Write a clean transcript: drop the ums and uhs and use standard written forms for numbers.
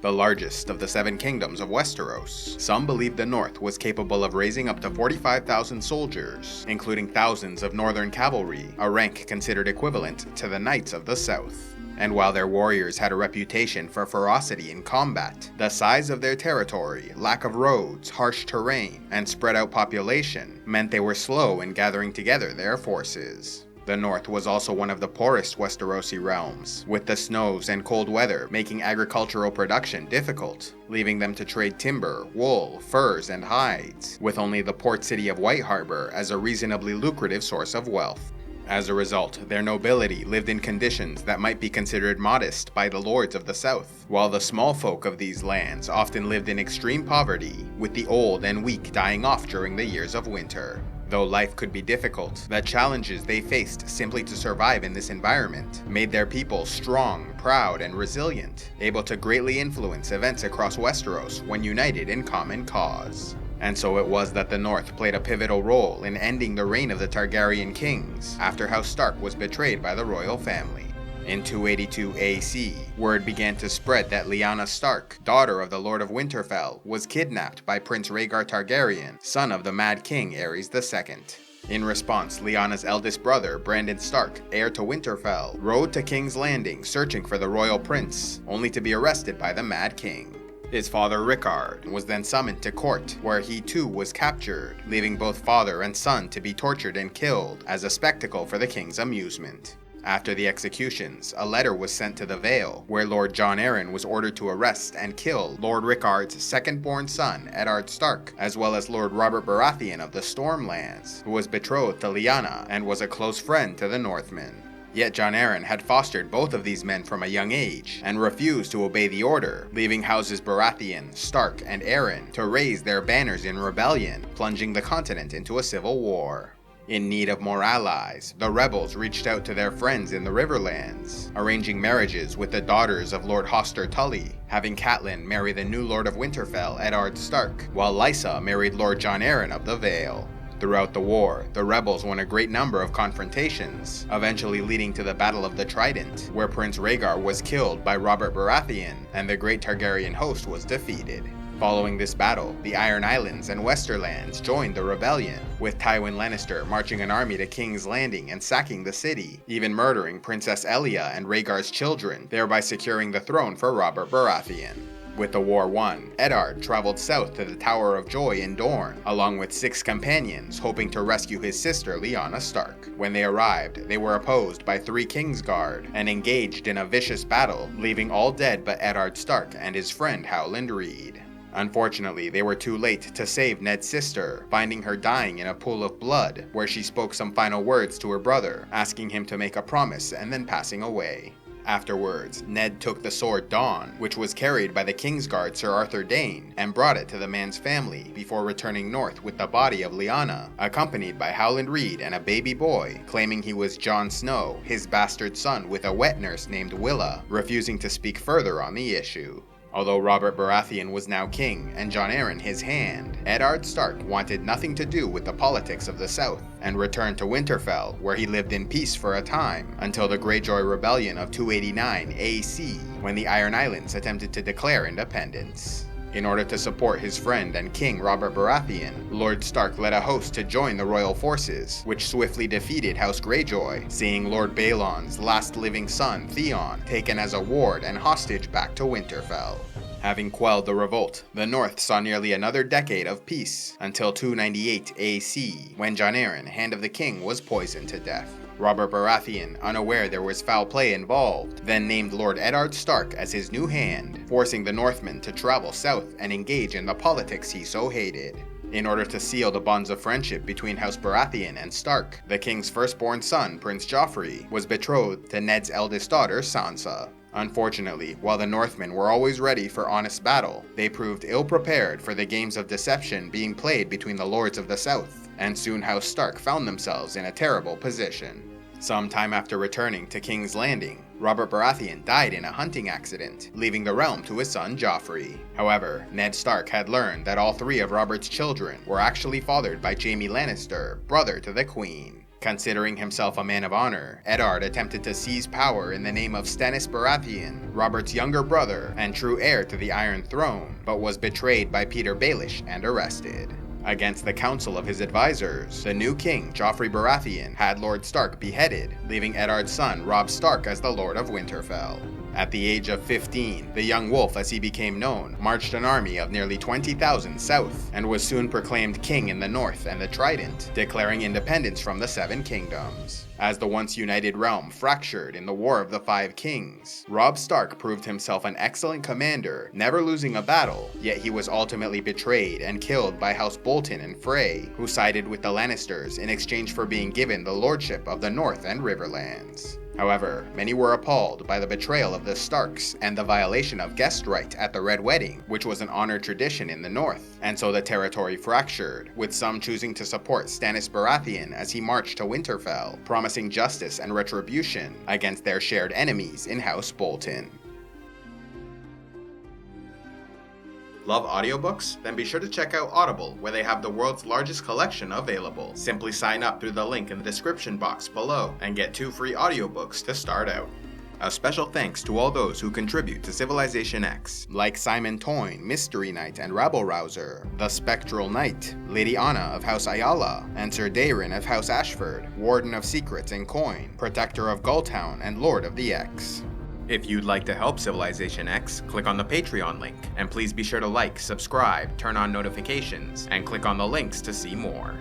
the largest of the 7 kingdoms of Westeros. Some believed the North was capable of raising up to 45,000 soldiers, including thousands of northern cavalry, a rank considered equivalent to the Knights of the South. And while their warriors had a reputation for ferocity in combat, the size of their territory, lack of roads, harsh terrain, and spread out population meant they were slow in gathering together their forces. The North was also one of the poorest Westerosi realms, with the snows and cold weather making agricultural production difficult, leaving them to trade timber, wool, furs, and hides, with only the port city of White Harbor as a reasonably lucrative source of wealth. As a result, their nobility lived in conditions that might be considered modest by the lords of the South, while the small folk of these lands often lived in extreme poverty, with the old and weak dying off during the years of winter. Though life could be difficult, the challenges they faced simply to survive in this environment made their people strong, proud, and resilient, able to greatly influence events across Westeros when united in common cause. And so it was that the North played a pivotal role in ending the reign of the Targaryen kings after House Stark was betrayed by the royal family. In 282 AC, word began to spread that Lyanna Stark, daughter of the Lord of Winterfell, was kidnapped by Prince Rhaegar Targaryen, son of the Mad King Aerys II. In response, Lyanna's eldest brother, Brandon Stark, heir to Winterfell, rode to King's Landing searching for the royal prince, only to be arrested by the Mad King. His father Rickard was then summoned to court, where he too was captured, leaving both father and son to be tortured and killed as a spectacle for the king's amusement. After the executions, a letter was sent to the Vale, where Lord Jon Arryn was ordered to arrest and kill Lord Rickard's second-born son, Eddard Stark, as well as Lord Robert Baratheon of the Stormlands, who was betrothed to Lyanna and was a close friend to the Northmen. Yet Jon Arryn had fostered both of these men from a young age, and refused to obey the order, leaving houses Baratheon, Stark, and Arryn to raise their banners in rebellion, plunging the continent into a civil war. In need of more allies, the rebels reached out to their friends in the Riverlands, arranging marriages with the daughters of Lord Hoster Tully, having Catelyn marry the new Lord of Winterfell, Eddard Stark, while Lysa married Lord Jon Arryn of the Vale. Throughout the war, the rebels won a great number of confrontations, eventually leading to the Battle of the Trident, where Prince Rhaegar was killed by Robert Baratheon, and the great Targaryen host was defeated. Following this battle, the Iron Islands and Westerlands joined the rebellion, with Tywin Lannister marching an army to King's Landing and sacking the city, even murdering Princess Elia and Rhaegar's children, thereby securing the throne for Robert Baratheon. With the war won, Eddard traveled south to the Tower of Joy in Dorne, along with 6 companions, hoping to rescue his sister Lyanna Stark. When they arrived, they were opposed by 3 Kingsguard, and engaged in a vicious battle, leaving all dead but Eddard Stark and his friend Howland Reed. Unfortunately, they were too late to save Ned's sister, finding her dying in a pool of blood, where she spoke some final words to her brother, asking him to make a promise and then passing away. Afterwards, Ned took the sword Dawn, which was carried by the Kingsguard Sir Arthur Dayne, and brought it to the man's family before returning north with the body of Lyanna, accompanied by Howland Reed and a baby boy, claiming he was Jon Snow, his bastard son with a wet nurse named Willa, refusing to speak further on the issue. Although Robert Baratheon was now king and Jon Arryn his hand, Eddard Stark wanted nothing to do with the politics of the South, and returned to Winterfell, where he lived in peace for a time, until the Greyjoy Rebellion of 289 AC, when the Iron Islands attempted to declare independence. In order to support his friend and king Robert Baratheon, Lord Stark led a host to join the royal forces, which swiftly defeated House Greyjoy, seeing Lord Balon's last living son, Theon, taken as a ward and hostage back to Winterfell. Having quelled the revolt, the North saw nearly another decade of peace, until 298 AC, when Jon Arryn, Hand of the King, was poisoned to death. Robert Baratheon, unaware there was foul play involved, then named Lord Eddard Stark as his new hand, forcing the Northmen to travel south and engage in the politics he so hated. In order to seal the bonds of friendship between House Baratheon and Stark, the king's firstborn son, Prince Joffrey, was betrothed to Ned's eldest daughter, Sansa. Unfortunately, while the Northmen were always ready for honest battle, they proved ill-prepared for the games of deception being played between the Lords of the South, and soon House Stark found themselves in a terrible position. Some time after returning to King's Landing, Robert Baratheon died in a hunting accident, leaving the realm to his son Joffrey. However, Ned Stark had learned that all 3 of Robert's children were actually fathered by Jaime Lannister, brother to the Queen. Considering himself a man of honor, Eddard attempted to seize power in the name of Stannis Baratheon, Robert's younger brother and true heir to the Iron Throne, but was betrayed by Petyr Baelish and arrested. Against the counsel of his advisors, the new king, Joffrey Baratheon, had Lord Stark beheaded, leaving Eddard's son Robb Stark as the Lord of Winterfell. At the age of 15, the young wolf, as he became known, marched an army of nearly 20,000 south, and was soon proclaimed king in the north and the Trident, declaring independence from the Seven Kingdoms. As the once united realm fractured in the War of the Five Kings, Robb Stark proved himself an excellent commander, never losing a battle, yet he was ultimately betrayed and killed by House Bolton and Frey, who sided with the Lannisters in exchange for being given the lordship of the North and Riverlands. However, many were appalled by the betrayal of the Starks and the violation of guest right at the Red Wedding, which was an honored tradition in the North, and so the territory fractured, with some choosing to support Stannis Baratheon as he marched to Winterfell, promising justice and retribution against their shared enemies in House Bolton. Love audiobooks? Then be sure to check out Audible, where they have the world's largest collection available. Simply sign up through the link in the description box below and get 2 free audiobooks to start out. A special thanks to all those who contribute to CivilizationEx, like Simon Toyne, Mystery Knight and Rabble-Rouser, The Spectral Knight, Lady Anna of House Ayala, and Sir Daeron of House Ashford, Warden of Secrets and Coin, Protector of Gulltown and Lord of the X. If you'd like to help CivilizationEx, click on the Patreon link, and please be sure to like, subscribe, turn on notifications, and click on the links to see more.